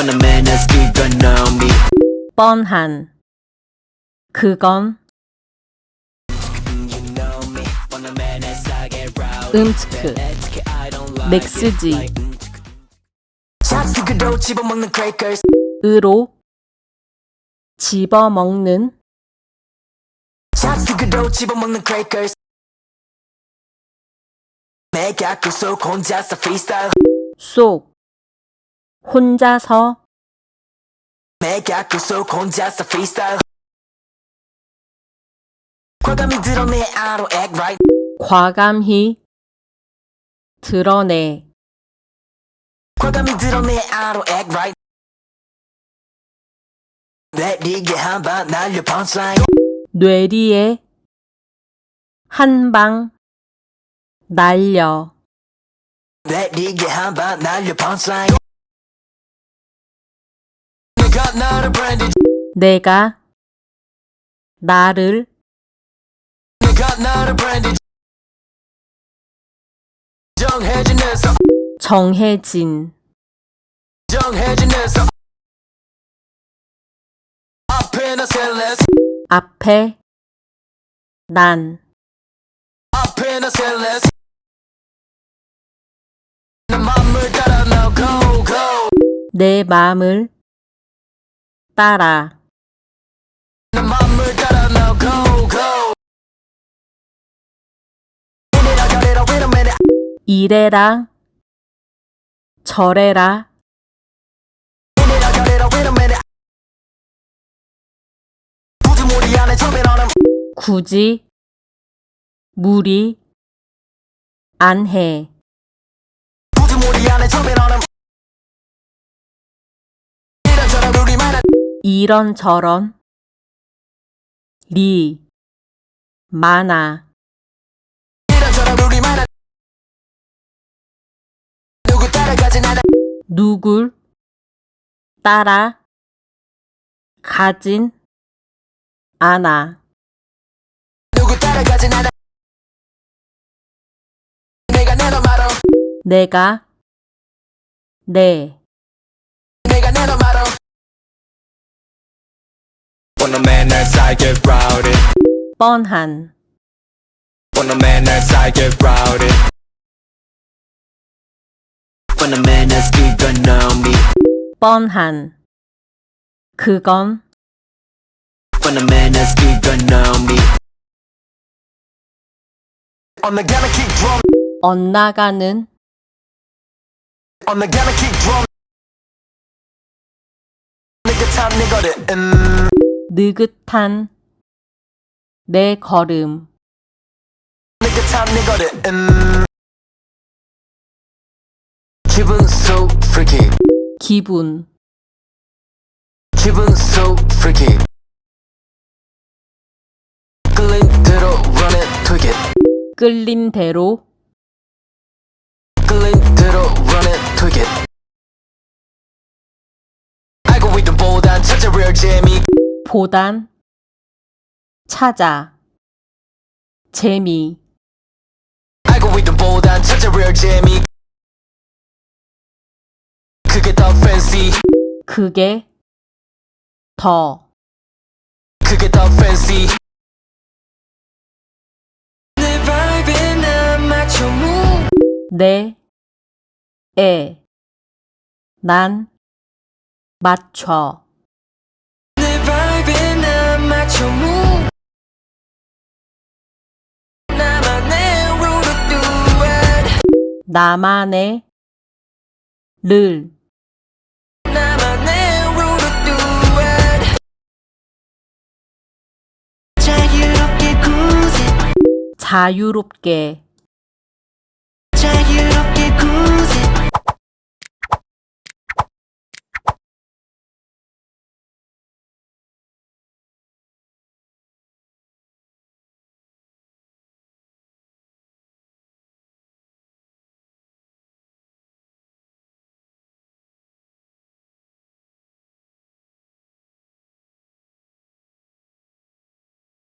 Fundamentals 그건 know me 뻔한 그건 You know me Fundamentals I get rowdy 음츠크 I don't like 맥스지 it 샷스 그도 집어먹는 crackers 으로 집어먹는 샷스 그도 집어먹는 crackers 내가 계속 혼자서 freestyle 쏙 혼자서 내가 계속 혼자서 freestyle 과감히 드러내 I don't act right 과감히 드러내 과감히 드러내 I don't act right 내리게 한방 날려 punchline 뇌리에 한 방 날려 내리게 한방 날려 punchline 내가 나를 branded 내가 나를 내가 나를 branded 정해진에서 정해진 정해진에서 앞에 나 셀레스 앞에 난 앞에 나 셀레스 내 맘을 따라 now go go 내 맘을 따라 내 맘을 따라 now go go 이래라 저래라 wait a minute 이래라 저래라 이래라 저래라 wait a minute 굳이 무리 안에 처음에는 굳이 무리 안 해. 굳이 무리 안에 처음에는 이런저런 우리만의 이런저런 리 많아 이런저런 우리만의 누구 따라가진 않아 누굴 따라 가진 않아 누구 따라가진 않아 내가 내놓은 말어 내가 내 내가 내놓은 말어 Fundamentals I get rowdy 뻔한 Fundamentals I get rowdy Fundamentals 그건 know me 뻔한 그건 Fundamentals 그건 know me On the gonna kick drum 엇나가는 On the gonna kick drum 느긋한 내 걸음 느긋한 내 걸음 느긋한 내 걸음 기분 so freaky 기분 기분 so freaky 끌린 대로 run it twig it 끌린 대로 끌린 대로 run it twig it 알고 있던 보단 찾아 real 재미 보단 찾아 재미 알고 있던 보단 찾아 real 재미 그게 더 fancy 그게 더 그게 더 fancy 내 에 난 맞춰 나만의 를 자유롭게